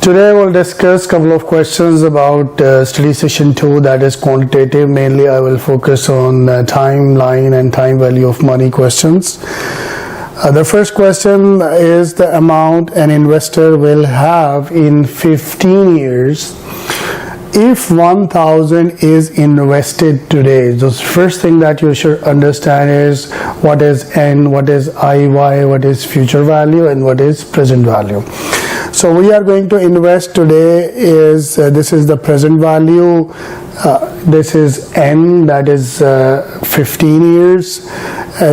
Today we'll discuss a couple of questions about study session 2, that is quantitative. Mainly I will focus on timeline and time value of money questions. The first question is the amount an investor will have in 15 years if 1,000 is invested today. So the first thing that you should understand is what is N, what is IY, what is future value, and what is present value. So we are going to invest today is this is the present value, this is N, that is 15 years.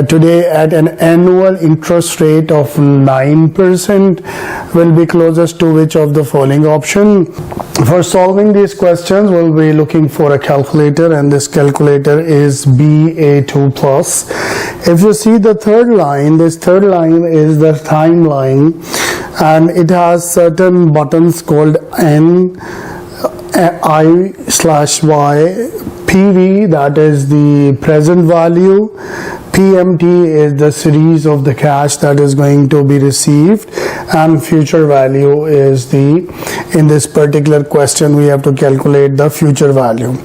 Today at an annual interest rate of 9% will be closest to which of the following option? For solving these questions, we'll be looking for a calculator, and this calculator is BA2 plus. If you see the third line, this third line is the timeline, and it has certain buttons called N, I/Y, PV, that is the present value, PMT is the series of the cash that is going to be received, and future value is in this particular question we have to calculate the future value.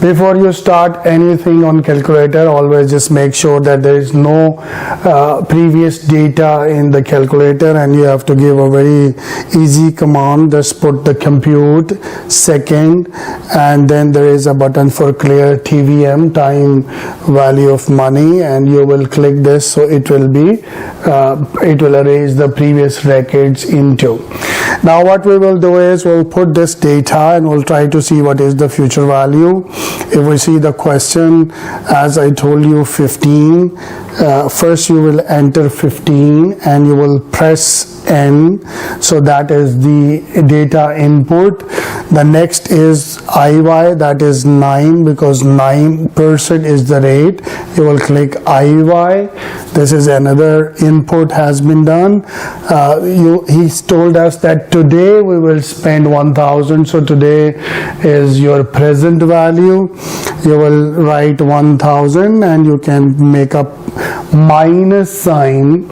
Before you start anything on calculator, always just make sure that there is no previous data in the calculator, and you have to give a very easy command. Just put the compute second, and then there is a button for clear TVM, time value of money, and you will click this, so it will erase the previous records into. Now what we will do is we'll put this data and we'll try to see what is the future value. If we see the question, as I told you, 15, first you will enter 15 and you will press N, so that is the data input. The next is IY, that is 9, because 9% is the rate. You will click IY. This is another input has been done. He's told us that today we will spend 1,000, so today is your present value. You will write 1,000 and you can make up minus sign.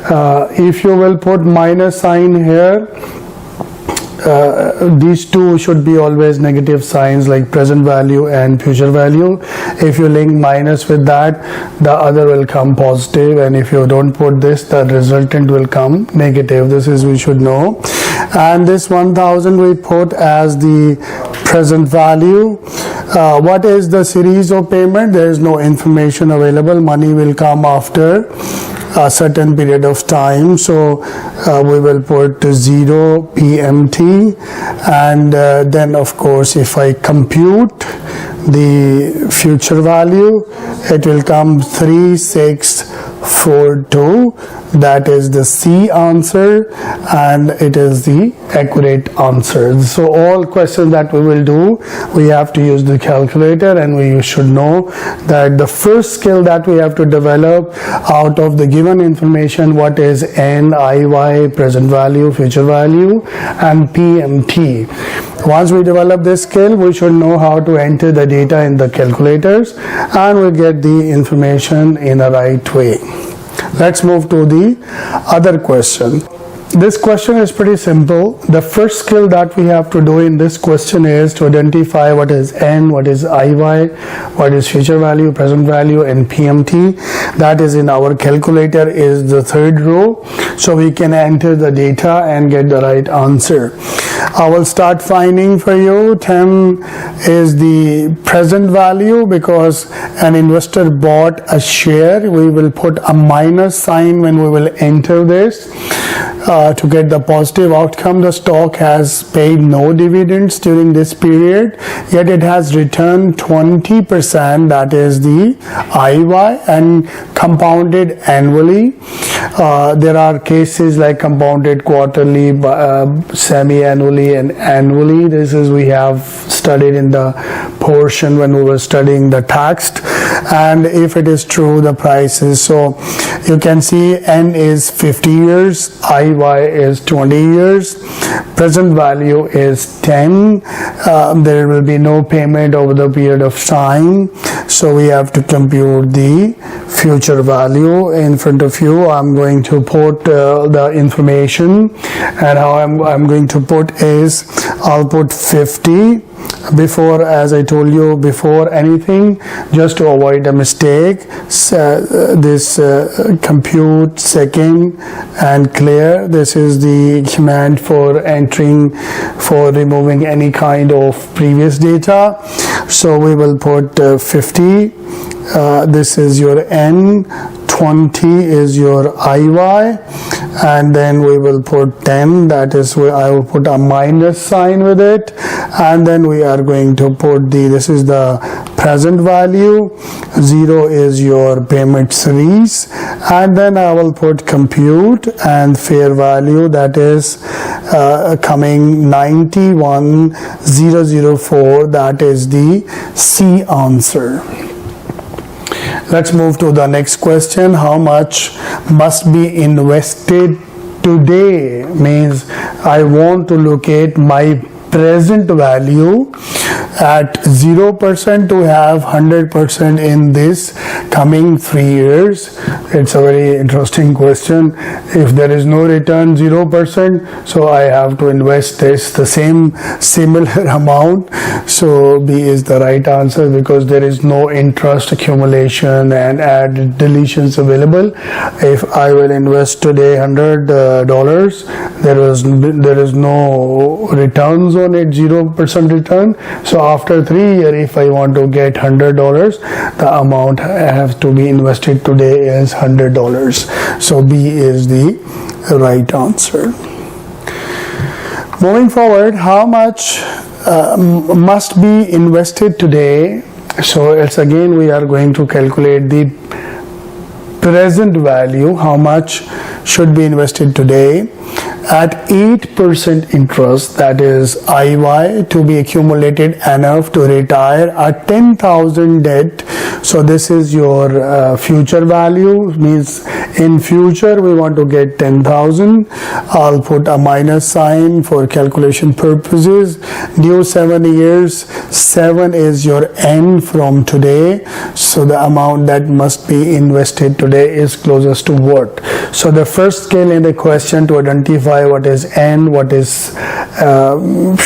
If you will put minus sign here, these two should be always negative signs, like present value and future value. If you link minus with that, the other will come positive, and if you don't put this, the resultant will come negative. This is we should know. And this 1,000 we put as the present value. What is the series of payment? There is no information available. Money will come after a certain period of time, so we will put 0 PMT, and then of course if I compute the future value, it will come 3642. That is the C answer, and it is the accurate answer. So all questions that we will do, we have to use the calculator, and we should know that the first skill that we have to develop out of the given information, what is N, IY, present value, future value, and PMT. Once we develop this skill, we should know how to enter the data in the calculators, and we get the information in a right way. Let's move to the other question. This question is pretty simple. The first skill that we have to do in this question is to identify what is N, what is IY, what is future value, present value, and PMT. That is in our calculator is the third row. So we can enter the data and get the right answer. I will start finding for you. 10 is the present value, because an investor bought a share. We will put a minus sign when we will enter this. To get the positive outcome, the stock has paid no dividends during this period, yet it has returned 20%, that is the IY, and compounded annually. There are cases like compounded quarterly, semi-annually, and annually. This is we have studied in the portion when we were studying the taxed, and if it is true, the prices. So you can see N is 50 years, IY IY is 20 years, present value is 10, there will be no payment over the period of time, so we have to compute the future value. In front of you I'm going to put the information, and how I'm going to put is, I'll put 50 before, as I told you before anything, just to avoid a mistake. This compute second and clear, this is the command for entering, for removing any kind of previous data. So we will put 50, this is your N, 20 is your IY, and then we will put 10, that is where I will put a minus sign with it, and then we are going to put this is the present value, 0 is your payment series, and then I will put compute and fair value, that is coming 91,004, that is the C answer. Let's move to the next question. How much must be invested today? Means I want to locate my present value at 0% to have 100% in this coming 3 years. It's a very interesting question. If there is no return, 0%, so I have to invest the similar amount. So B is the right answer, because there is no interest accumulation and add deletions available. If I will invest today $100, there is no returns on it, 0% return. So after 3 years, if I want to get $100, the amount I have to be invested today is $100. So B is the right answer. Moving forward, how much must be invested today? So it's again, we are going to calculate the present value, how much should be invested today at 8% interest, that is IY, to be accumulated enough to retire a 10,000 debt. So this is your future value, means in future we want to get 10,000. I'll put a minus sign for calculation purposes. Due 7 years, 7 is your N from today. So the amount that must be invested today is closest to what? So the first scale in the question to identify what is N, what is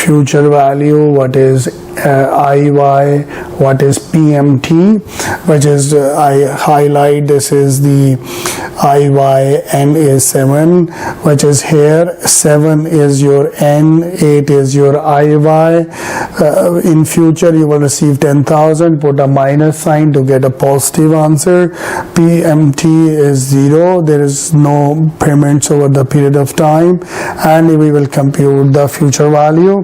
future value, what is IY, what is PMT, which is I highlight, this is the IY, N is 7, which is here, 7 is your N, 8 is your IY. In future you will receive 10,000, put a minus sign to get a positive answer. PMT is 0, there is no payments over the period of time, and we will compute the future value.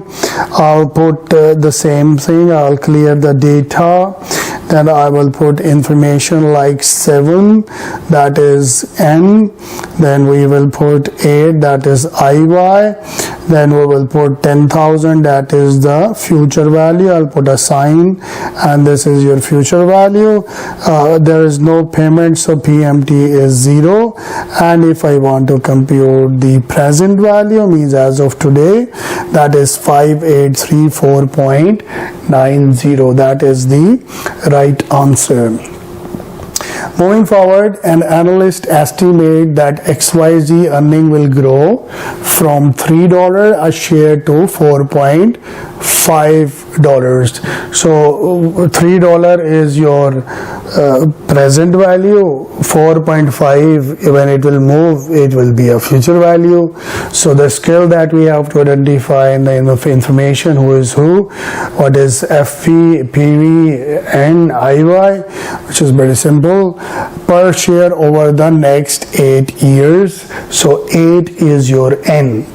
I'll put the same thing, I'll clear the data, then I will put information like 7, that is N, then we will put 8, that is IY, then we will put 10,000, that is the future value. I'll put a sign, and this is your future value. There is no payment, so PMT is 0, and if I want to compute the present value, means as of today, that is 5834.90, that is the right answer. Moving forward, an analyst estimate that XYZ earning will grow from $3 a share to $4.5. So $3 is your present value, 4.5 when it will move, it will be a future value. So the skill that we have to identify in the information, who is who, what is FP, PV, and IY, which is very simple, per share over the next 8 years. So 8 is your N.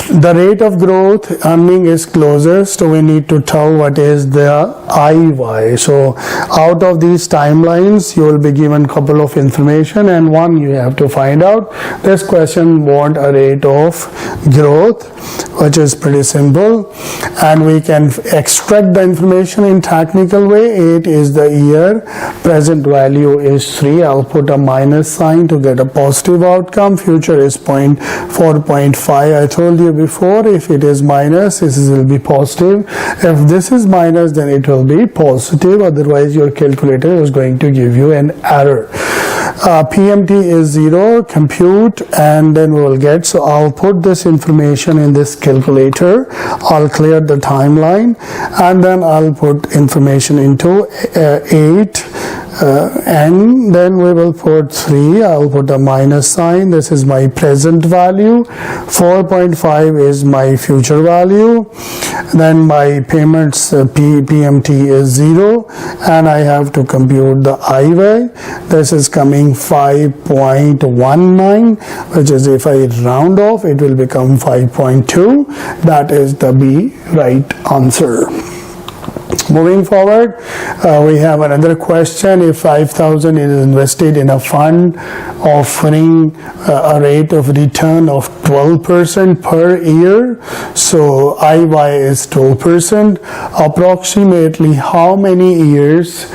The rate of growth earning is closest, so we need to tell what is the IY. So out of these timelines, you will be given couple of information, and one you have to find out. This question want a rate of growth, which is pretty simple, and we can extract the information in technical way. 8 is the year, present value is 3. I'll put a minus sign to get a positive outcome. Future is 4.5. I told you before, if it is minus, this will be positive. If this is minus, then it will be positive. Otherwise, your calculator is going to give you an error. PMT is 0, compute, and then we will get. So I'll put this information in this calculator. I'll clear the timeline, and then I'll put information into 8. And then we will put 3. I'll put a minus sign. This is my present value. 4.5 is my future value. Then my payments PMT is 0, and I have to compute the IY. This is coming 5.19, which is, if I round off, it will become 5.2. That is the B right answer. Moving forward, we have another question. If 5,000 is invested in a fund offering a rate of return of 12% per year, so IY is 12%, approximately how many years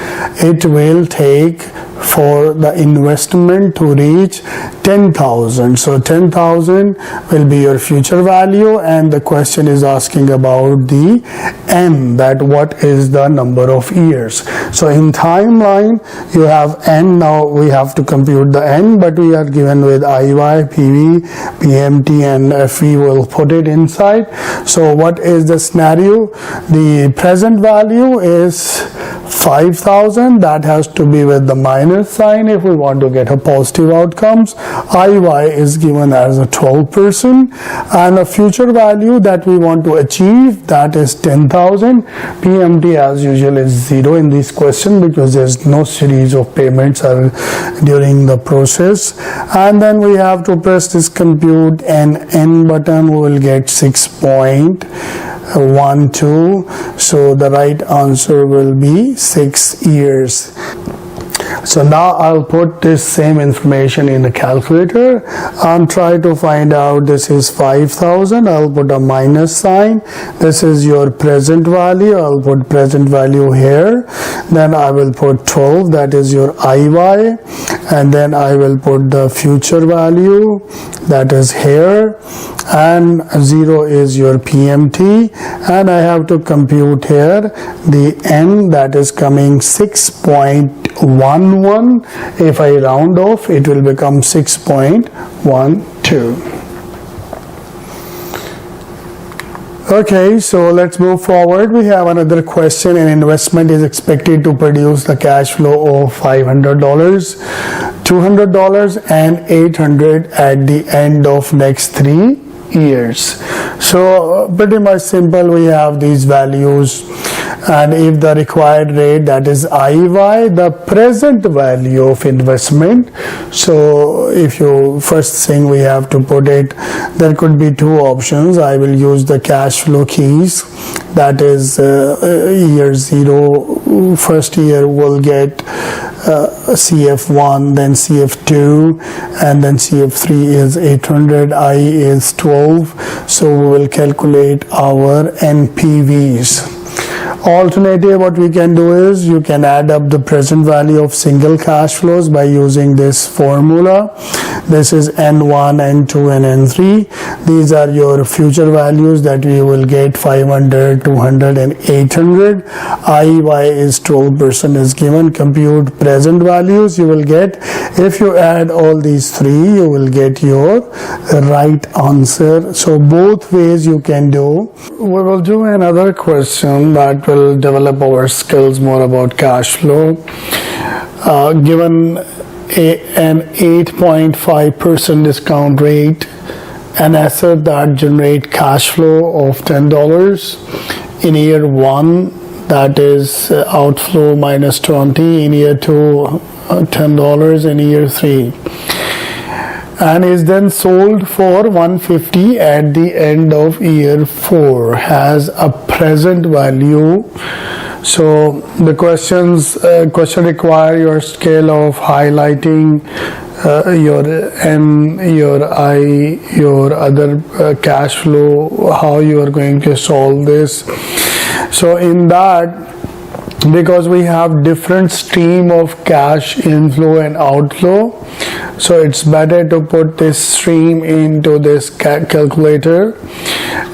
it will take for the investment to reach 10,000. So 10,000 will be your future value, and the question is asking about the N, that what is the number of years. So in timeline, you have N. Now we have to compute the N, but we are given with IY, PV, PMT, and FE. Will put it inside. So what is the scenario? The present value is 5,000. That has to be with the minus sign if we want to get a positive outcomes. IY is given as a 12%, and a future value that we want to achieve, that is 10,000. PMT as usual is 0 in this question because there's no series of payments during the process. And then we have to press this compute and N button. We will get 6.12. So the right answer will be 6 years. So now I'll put this same information in the calculator and try to find out. This is 5,000. I'll put a minus sign. This is your present value. I'll put present value here. Then I will put 12. That is your IY. And then I will put the future value. That is here. And 0 is your PMT. And I have to compute here the N, that is coming 6.11. If I round off, it will become 6.12. Okay, so let's move forward. We have another question. An investment is expected to produce the cash flow of $500, $200, and $800 at the end of next 3 years. So pretty much simple. We have these values, and if the required rate, that is IY, the present value of investment. So if you first thing we have to put it, there could be 2 options. I will use the cash flow keys, that is year 0, first year will get CF1, then CF2, and then CF3 is 800, I is 12. So we will calculate our NPVs. Alternative, what we can do is you can add up the present value of single cash flows by using this formula. This is N1, N2, and N3. These are your future values that we will get 500, 200, and 800. IY is 12% is given. Compute present values you will get. If you add all these 3, you will get your right answer. So both ways you can do. We will do another question that will develop our skills more about cash flow. Given an 8.5% discount rate, an asset that generate cash flow of $10 in year 1, that is outflow minus 20, in year 2 $10, in year 3 and is then sold for 150 at the end of year 4, has a present value. So the question require your skill of highlighting your N, your I, your other cash flow, how you are going to solve this. So in that, because we have different stream of cash inflow and outflow, so it's better to put this stream into this calculator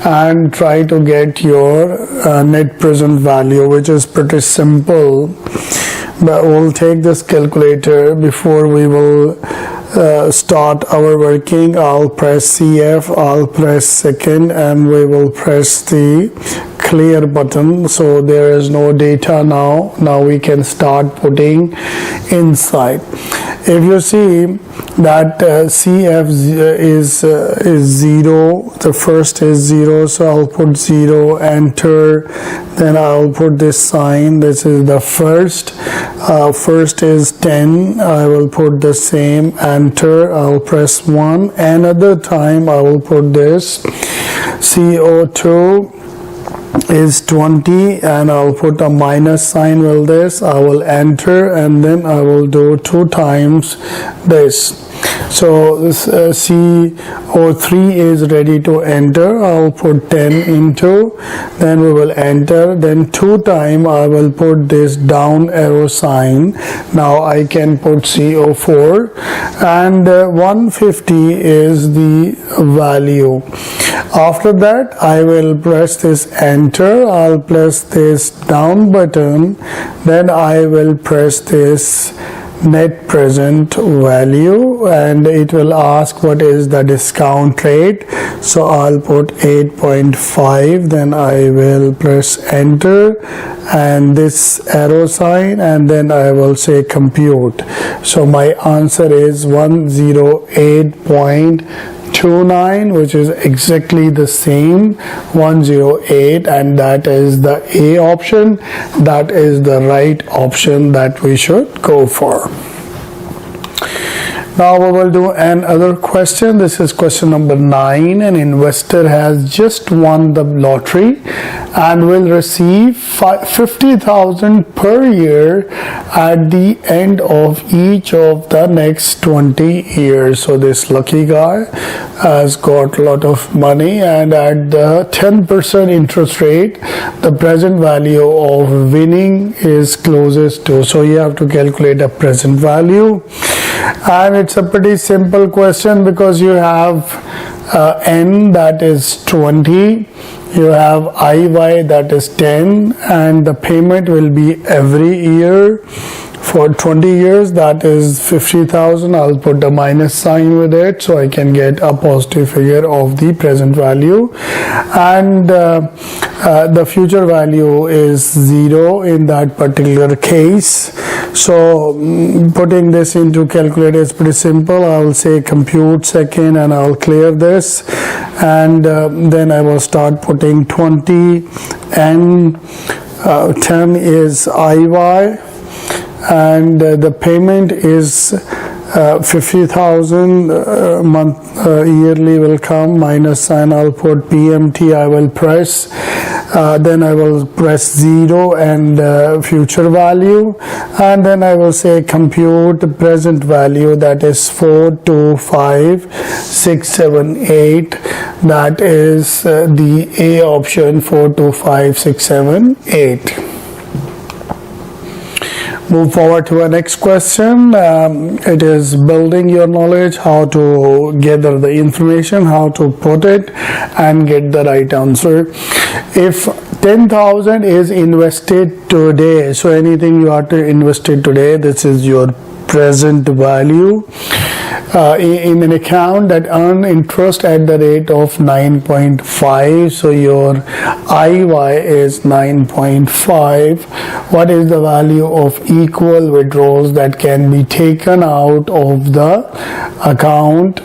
and try to get your net present value, which is pretty simple. But we'll take this calculator before we will start our working. I'll press CF, I'll press second, and we will press the clear button. So there is no data now. Now we can start putting inside. If you see that CF is 0, the first is 0, so I'll put 0, enter, then I'll put this sign. This is the first. First is 10, I will put the same, enter, I'll press 1. Another time I will put this. CO2 is 20, and I'll put a minus sign with this. I will enter, and then I will do 2 times this. So this CO3 is ready to enter. I'll put 10 into, then we will enter, then 2 times I will put this down arrow sign. Now I can put CO4, and 150 is the value. After that I will press this enter, I'll press this down button, then I will press this net present value, and it will ask what is the discount rate. So I'll put 8.5, then I will press enter and this arrow sign, and then I will say compute. So my answer is 108.29, which is exactly the same 108, and that is the A option. That is the right option that we should go for. Now we will do another question. This is question number 9. An investor has just won the lottery and will receive 50,000 per year at the end of each of the next 20 years. So this lucky guy has got a lot of money, and at the 10% interest rate, the present value of winning is closest to. So you have to calculate a present value. And it's a pretty simple question because you have N, that is 20, you have IY, that is 10, and the payment will be every year for 20 years, that is 50,000. I'll put a minus sign with it so I can get a positive figure of the present value, and the future value is 0 in that particular case. So putting this into calculator is pretty simple. I will say compute second, and I'll clear this, and then I will start putting 20, and 10 is IY, and the payment is 50,000 month yearly will come, minus sign, I'll put PMT, I will press, then I will press 0 and future value, and then I will say compute present value, that is 425,678. That is the A option, 425,678. Move forward to our next question. It is building your knowledge, how to gather the information, how to put it and get the right answer. If 10,000 is invested today, so anything you are to invest it today, this is your present value in an account that earn interest at the rate of 9.5. so your IY is 9.5. What is the value of equal withdrawals that can be taken out of the account?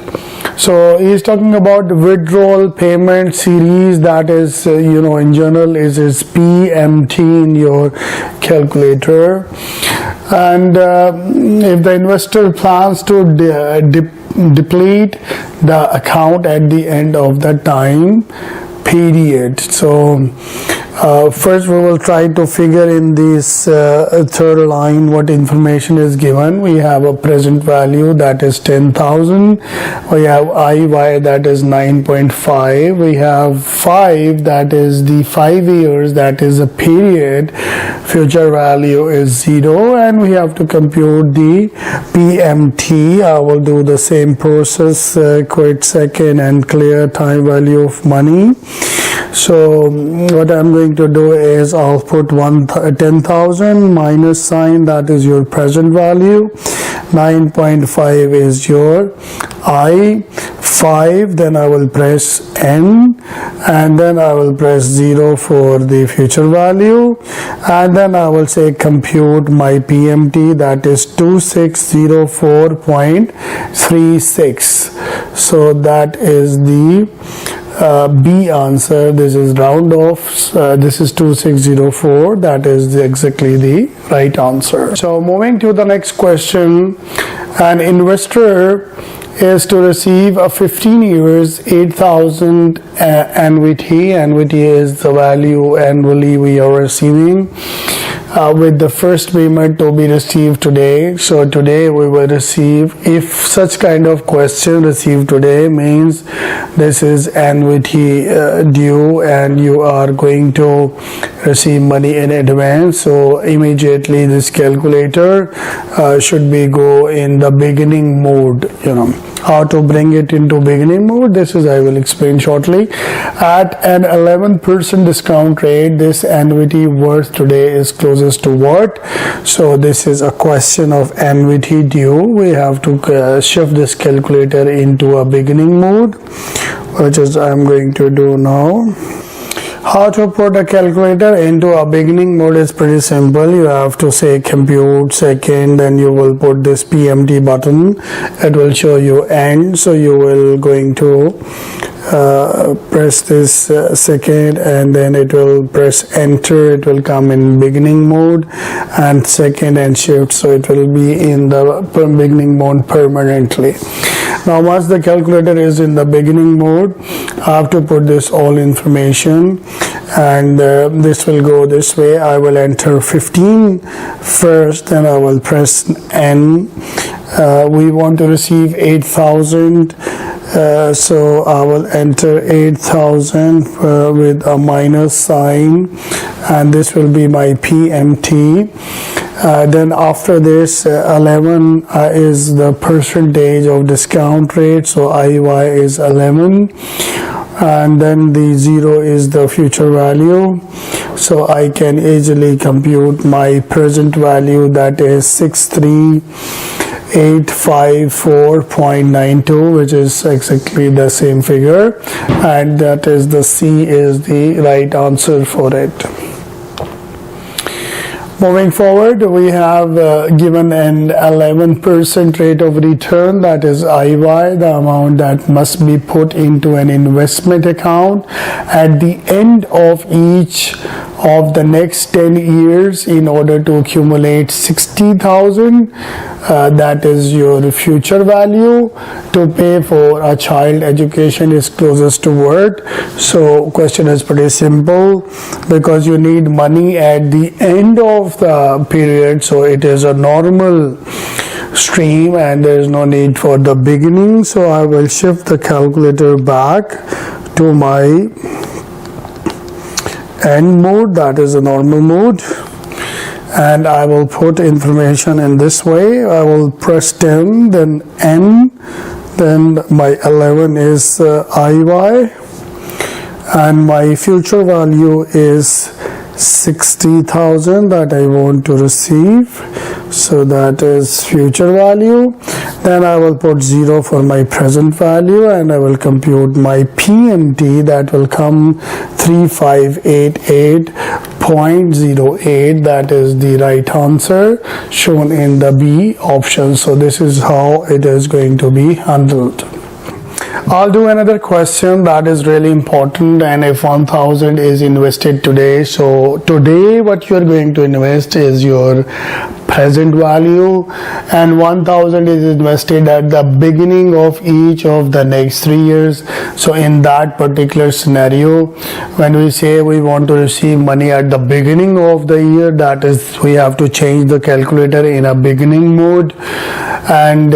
So he is talking about withdrawal payment series, that is in general is PMT in your calculator. And if the investor plans to deplete the account at the end of the time period. So first we will try to figure in this third line what information is given. We have a present value that is 10,000. We have IY that is 9.5. We have 5 that is the 5 years, that is a period. Future value is 0, and we have to compute the PMT. I will do the same process, quit second and clear time value of money. So what I'm going to do is I'll put 10,000 minus sign, that is your present value. 9.5 is your I5. Then I will press N, and then I will press 0 for the future value, and then I will say compute my PMT, that is 2604.36. so that is the B answer. This is round off. This is 2604. That is exactly the right answer. So moving to the next question, an investor is to receive a 15 years 8,000 annuity. Annuity is the value annually we are receiving, with the first payment to be received today. So today we will receive, if such kind of question received today, means this is annuity due and you are going to receive money in advance. So immediately this calculator should be go in the beginning mode. How to bring it into beginning mode, this is I will explain shortly. At an 11% discount rate, this annuity worth today is closest to what? So this is a question of annuity due. We have to shift this calculator into a beginning mode, which is I'm going to do now. How to put a calculator into a beginning mode is pretty simple. You have to say compute second, then you will put this PMT button. It will show you end, so you will going to press this second, and then it will press enter. It will come in beginning mode, and second and shift, so it will be in the beginning mode permanently. Now once the calculator is in the beginning mode, I have to put this all information, and this will go this way. I will enter 15 first, then I will press N. We want to receive 8,000, so I will enter 8,000 with a minus sign, and this will be my PMT. Then after this 11 is the percentage of discount rate, so IY is 11, and then the 0 is the future value. So I can easily compute my present value, that is 63854.92, which is exactly the same figure, and that is the C is the right answer for it. Moving forward, we have given an 11% rate of return, that is IY, the amount that must be put into an investment account at the end of each of the next 10 years in order to accumulate 60,000. That is your future value to pay for a child education is closest to what? So question is pretty simple, because you need money at the end of the period, so it is a normal stream and there is no need for the beginning. So I will shift the calculator back to my end mode, that is a normal mode, and I will put information in this way. I will press 10, then N, then my 11 is IY, and my future value is 60,000 that I want to receive, so that is future value. Then I will put 0 for my present value, and I will compute my PMT, that will come 3588.08. that is the right answer shown in the B option. So this is how it is going to be handled. I'll do another question that is really important. And if 1000 is invested today, so today what you're going to invest is your present value, and 1000 is invested at the beginning of each of the next 3 years. So in that particular scenario, when we say we want to receive money at the beginning of the year, that is, we have to change the calculator in a beginning mode, and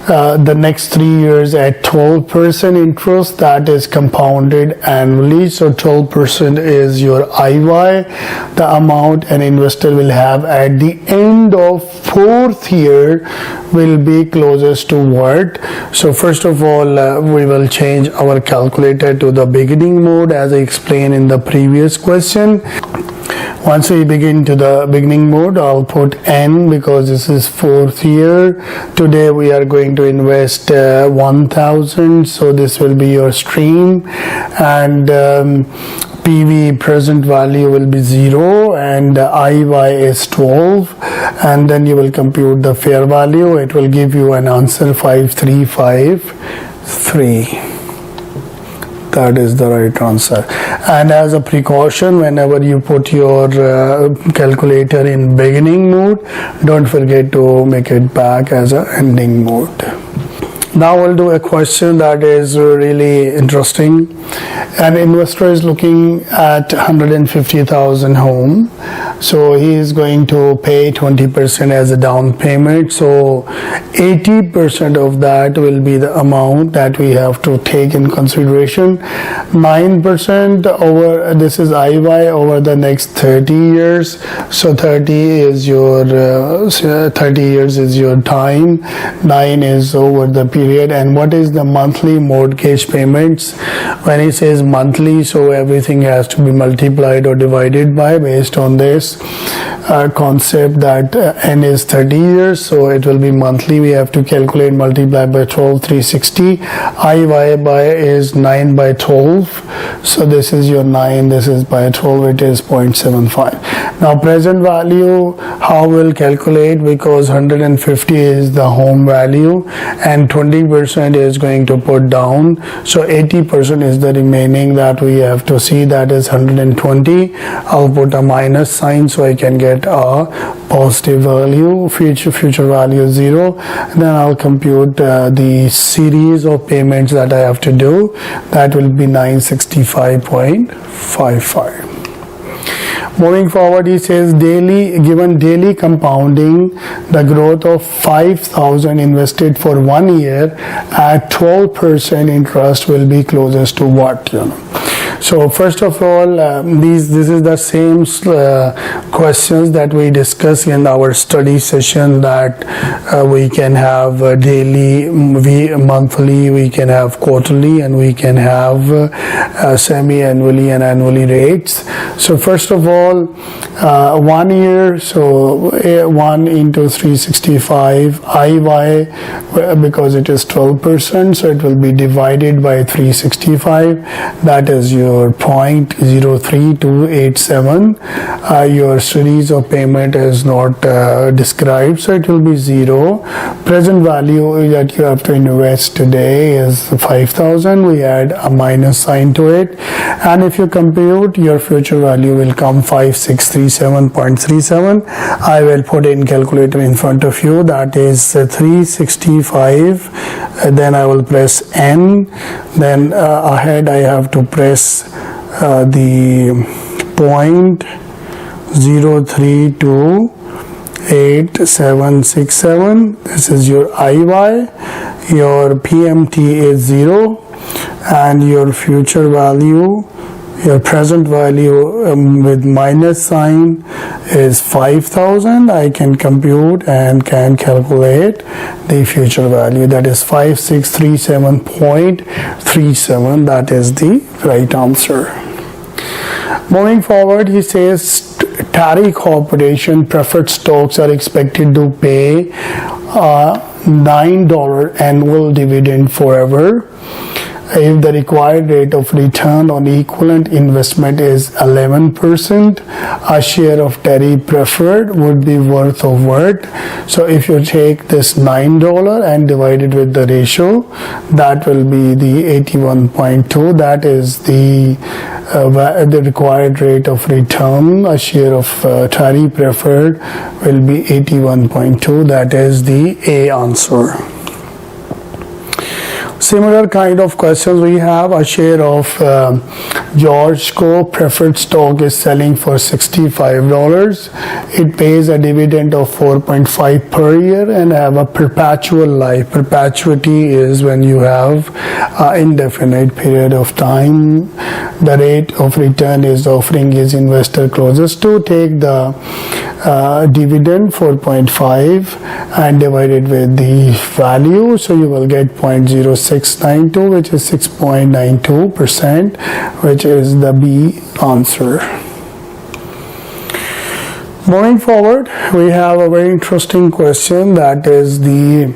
the next 3 years at 12% interest, that is compounded annually. So 12% is your IY, the amount an investor will have at the end of 4th year will be closest to what? So first of all, we will change our calculator to the beginning mode as I explained in the previous question. Once we begin to the beginning mode, I'll put N because this is 4th year. Today we are going to invest 1000, so this will be your stream, and PV present value will be 0 and IY is 12, and then you will compute the fair value. It will give you an answer 5353. That is the right answer. And as a precaution, whenever you put your calculator in beginning mode, don't forget to make it back as a ending mode. Now we'll do a question that is really interesting. An investor is looking at 150,000 home. So he is going to pay 20% as a down payment. So 80% of that will be the amount that we have to take in consideration. 9% over, this is IY over the next 30 years. So 30 is your 30 years is your time. 9 is over the period. And what is the monthly mortgage payments? When he says monthly, so everything has to be multiplied or divided by, based on this concept that N is 30 years, so it will be monthly. We have to calculate, multiply by 12, 360. IY by is 9 by 12, so this is your 9, this is by 12, it is 0.75. Now present value, how we'll calculate, because 150 is the home value and 20% is going to put down, so 80% is the remaining that we have to see, that is 120. I'll put a minus sign so I can get a positive value. Future value is 0. Then I'll compute the series of payments that I have to do. That will be 965.55. Moving forward, he says given daily compounding, the growth of 5,000 invested for 1 year at 12% interest will be closest to what? So first of all, this is the same questions that we discussed in our study session, that we can have daily, monthly, we can have quarterly, and we can have semi-annually and annually rates. So first of all, 1 year, so 1 into 365 IY, because it is 12%, so it will be divided by 365, that is your 0.03287. Your series of payment is not described, so it will be 0. Present value that you have to invest today is 5,000. We add a minus sign to it, and if you compute, your future value will come 5637.37. I will put in calculator in front of you, that is 365. Then I will press N, then ahead I have to press the 0.0328767. This is your IY. Your PMT is 0, and your future value, your present value with minus sign is 5,000. I can compute and can calculate the future value, that is 5637.37. That is the right answer. Moving forward, he says Tari Corporation preferred stocks are expected to pay $9 annual dividend forever. if the required rate of return on equivalent investment is 11%, a share of Terry preferred would be worth of what? So if you take this $9 and divide it with the ratio, that will be the 81.2. That is the required rate of return. A share of Terry preferred will be 81.2. That is the A answer. Similar kind of questions we have. A share of George Co. preferred stock is selling for $65. It pays a dividend of 4.5 per year and have a perpetual life. Perpetuity is when you have an indefinite period of time. The rate of return is offering is investor closest to. Take the dividend 4.5 and divide it with the value, so you will get 0.0692, which is 6.92%, which is the B answer. Moving forward, we have a very interesting question, that is the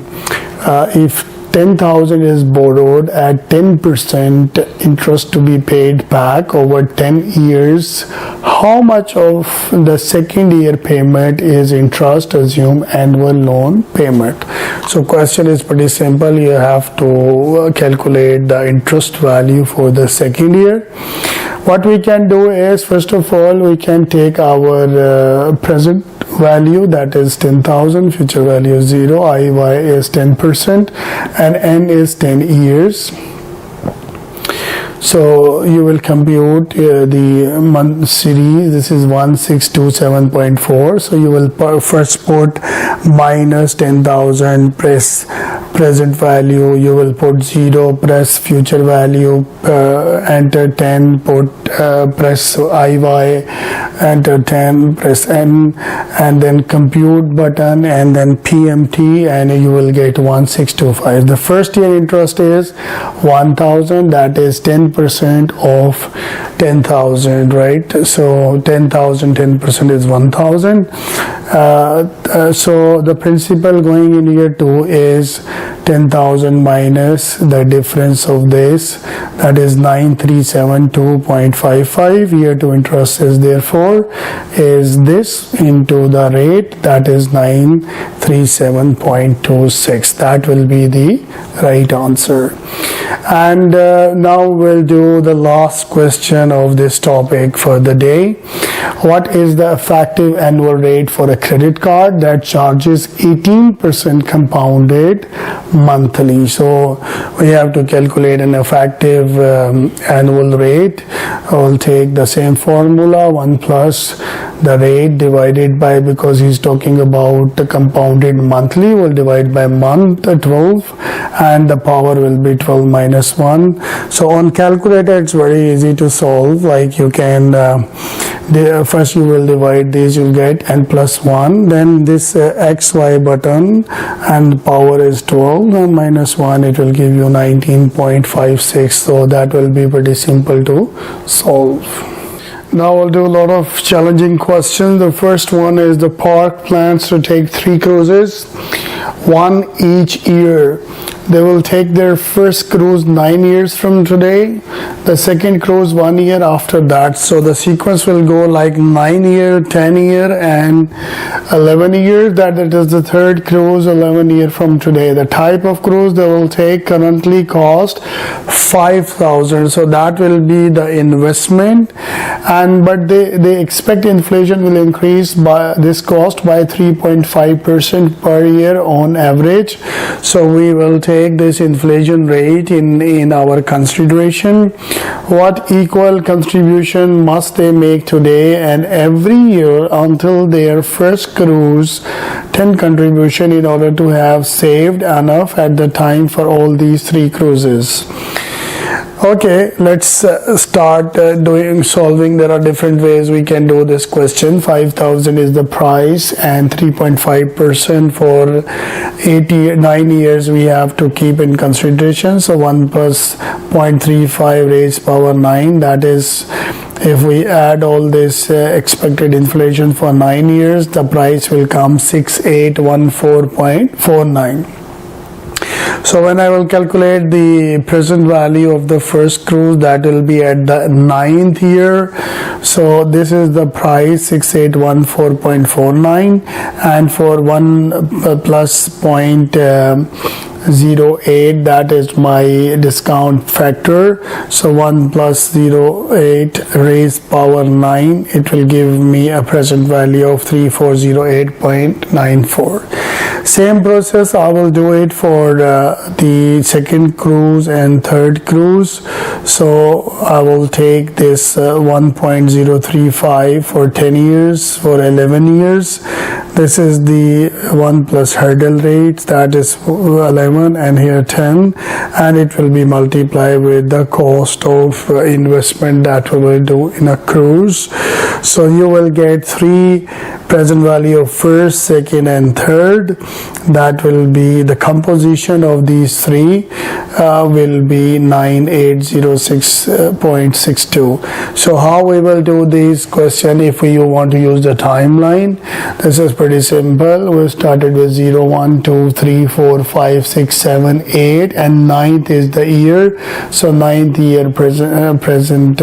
if 10,000 is borrowed at 10% interest to be paid back over 10 years, how much of the second year payment is interest? Assume annual loan payment. So question is pretty simple. You have to calculate the interest value for the second year. What we can do is, first of all, we can take our present value, that is 10,000, future value is 0, IY is 10%, and N is 10 years. So you will compute the month series. This is 1627.4. So you will first put minus 10,000, press present value. You will put 0, press future value, enter 10, put press IY, enter 10, press N, and then compute button, and then PMT, and you will get 1625. The first year interest is 1,000. That is 10% of 10,000, right? So 10,000, 10% is 1,000. So the principal going in year 2 is 10,000 minus the difference of this, that is 9372.55. Year 2 interest is therefore is this into the rate, that is 937.26. That will be the right answer. And now we'll do the last question of this topic for the day. What is the effective annual rate for a credit card that charges 18% compounded monthly? So we have to calculate an effective annual rate. We'll take the same formula, 1 plus the rate divided by, because he's talking about the compounded monthly, we'll divide by month 12, and the power will be 12 minus 1. So on calculator it's very easy to solve. Like you can first you will divide these, you'll get n plus 1, then this xy button, and power is 12, and minus 1, it will give you 19.56. so that will be pretty simple to solve. Now we'll do a lot of challenging questions. The first one is the park plans to take 3 cruises, one each year. They will take their first cruise 9 years from today, the second cruise 1 year after that. So the sequence will go like 9 year, 10 year, and 11 years. That it is the third cruise 11 year from today. The type of cruise they will take currently cost 5,000. So that will be the investment. But they expect inflation will increase by this cost by 3.5% per year on average. So we will take this inflation rate in our consideration. What equal contribution must they make today and every year until their first cruise? 10 contribution in order to have saved enough at the time for all these 3 cruises. Okay, let's start solving. There are different ways we can do this question. 5,000 is the price, and 3.5% for 9 years we have to keep in consideration. So 1 plus 0.35 raised power 9, that is, if we add all this expected inflation for 9 years, the price will come 6814.49. So when I will calculate the present value of the first cruise, that will be at the 9th year. So this is the price 6814.49, and for 1 plus 0.08, that is my discount factor. So 1 plus 0.8 raised power 9, it will give me a present value of 3408.94. Same process I will do it for the second cruise and third cruise. So I will take this 1.035 for 10 years, for 11 years. This is the 1 plus hurdle rates, that is 11, and here 10, and it will be multiplied with the cost of investment that we will do in a cruise. So you will get 3 present value of first, second, and third. That will be the composition of these 3 will be 9806.62. So how we will do this question if you want to use the timeline? This is pretty simple. We started with 0, 1, 2, 3, 4, 5, 6, 7, 8, and 9th is the year. So 9th year present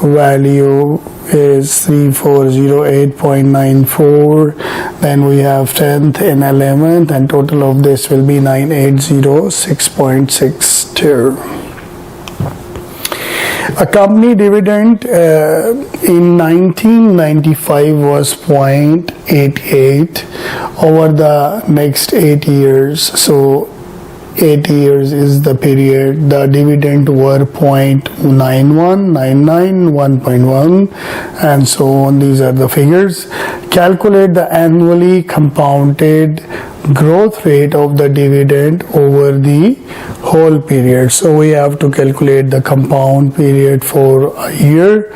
value is 3408.94. Then we have 10th and 11th, and total of this will be 9806.62. A company dividend in 1995 was 0.88 over the next 8 years. So 8 years is the period. The dividend were 0.91, 99, 1.1, and so on. These are the figures. Calculate the annually compounded growth rate of the dividend over the whole period. So we have to calculate the compound period for a year.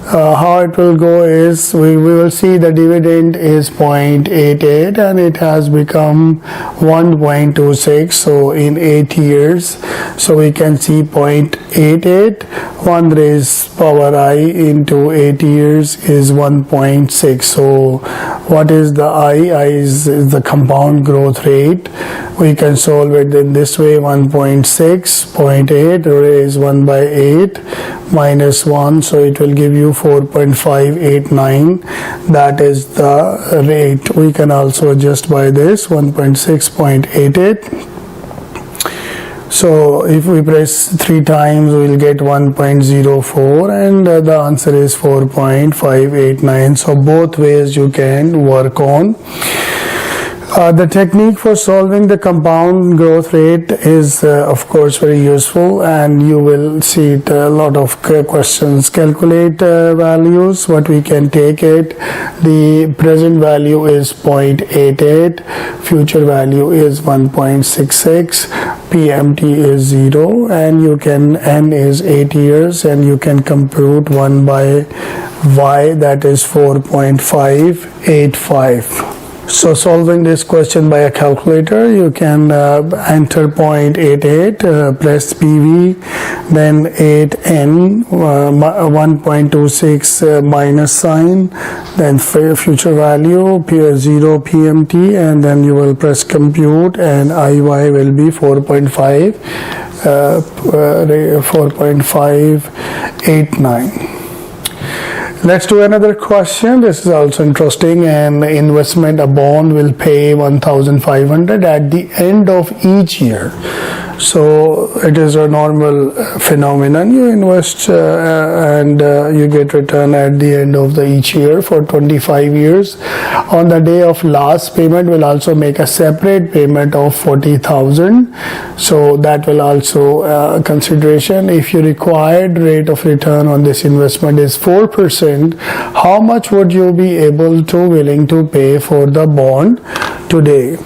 How it will go is we will see the dividend is 0.88 and it has become 1.26. So in 8 years, so we can see 0.88, 1 raised power I into 8 years is 1.6. So what is the I is the compound growth rate. We can solve it in this way: 1.6, 0.8 raised 1 by 8 minus 1, so it will give you 4.589. That is the rate. We can also adjust by this 1.6.88. So if we press 3 times, we will get 1.04, and the answer is 4.589. So both ways you can work on. The technique for solving the compound growth rate is of course very useful, and you will see it a lot of questions. Calculate values. What we can take it, the present value is 0.88, future value is 1.66, PMT is 0, and you can N is 8 years, and you can compute 1 by Y, that is 4.585. So solving this question by a calculator, you can enter 0.88 plus PV, then 8N, 1.26 minus sign, then future value, 0 PMT, and then you will press compute, and IY will be 4.589. Let's do another question. This is also interesting. An investment, a bond will pay 1,500 at the end of each year. So it is a normal phenomenon. You invest and you get return at the end of each year for 25 years. On the day of last payment, we'll also make a separate payment of 40,000. So that will also consideration. If your required rate of return on this investment is 4%, how much would you be willing to pay for the bond today?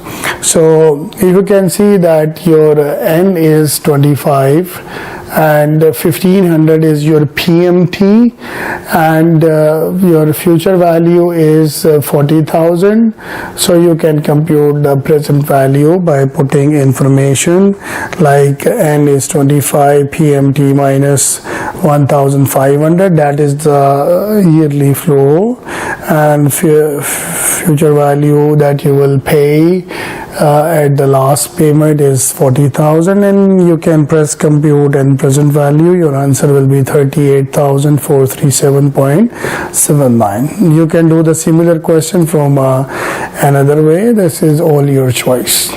So if you can see that your N is 25 and 1500 is your PMT, and your future value is 40,000. So you can compute the present value by putting information like N is 25, PMT minus 1,500, that is the yearly flow, and future value that you will pay at the last payment is 40,000, and you can press compute and present value. Your answer will be 38,437.79. You can do the similar question from another way. This is all your choice.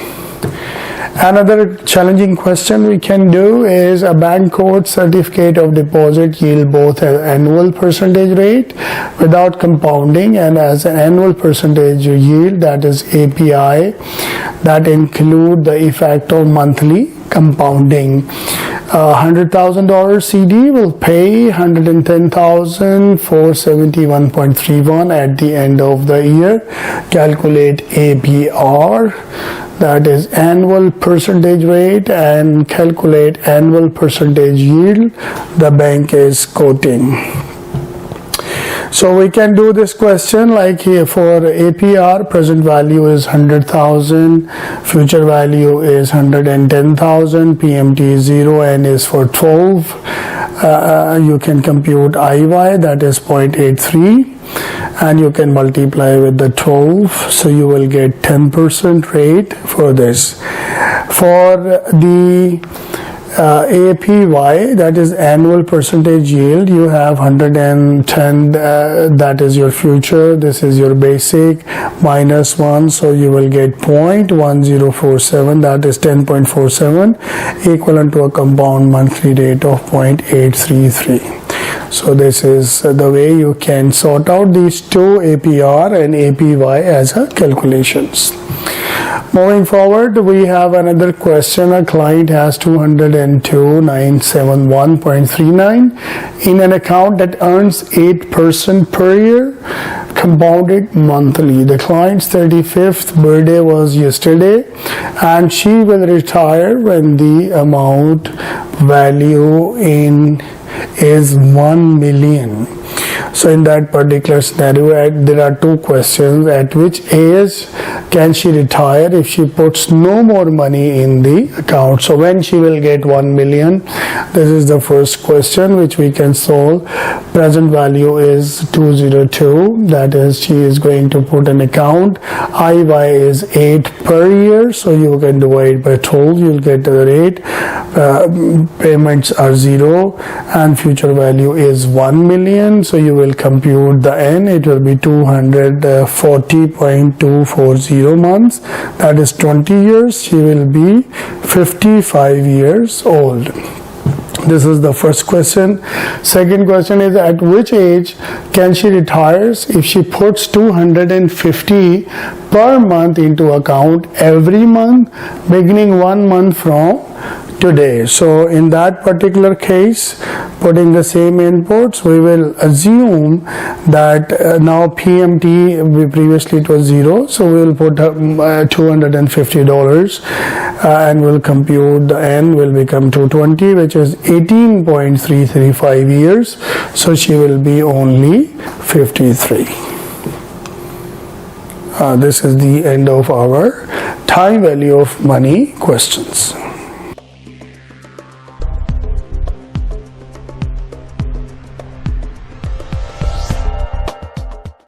Another challenging question we can do is a bank quote certificate of deposit yield both an annual percentage rate without compounding and as an annual percentage yield, that is API, that include the effect of monthly compounding. $100,000 CD will pay $110,471.31 at the end of the year. Calculate APR, that is annual percentage rate, and calculate annual percentage yield the bank is quoting. So we can do this question like here. For APR, present value is 100,000, future value is 110,000, PMT is 0, and is for 12. You can compute IY, that is 0.83, and you can multiply with the 12, so you will get 10% rate for this. For the APY, that is annual percentage yield, you have 110, that is your future, this is your basic, minus 1, so you will get 0.1047, that is 10.47, equivalent to a compound monthly rate of 0.833. So this is the way you can sort out these two, APR and APY, as a calculations. Moving forward, we have another question. A client has $202,971.39 in an account that earns 8% per year, compounded monthly. The client's 35th birthday was yesterday, and she will retire when the amount value is 1 million. So in that particular scenario, there are two questions. At which age can she retire if she puts no more money in the account? So when she will get 1 million, this is the first question which we can solve. Present value is 202, that is she is going to put an account. IY is 8 per year, so you can divide by 12, you'll get the rate. Payments are 0, and future value is 1 million, so you will compute the N. It will be 240.240 months, that is 20 years. She will be 55 years old. This is the first question. Second question is, at which age can she retire if she puts 250 per month into account every month, beginning 1 month from today? So in that particular case, putting the same inputs, we will assume that now PMT, previously it was 0, so we will put $250 and we'll compute the N will become 220, which is 18.335 years. So she will be only 53. This is the end of our time value of money questions.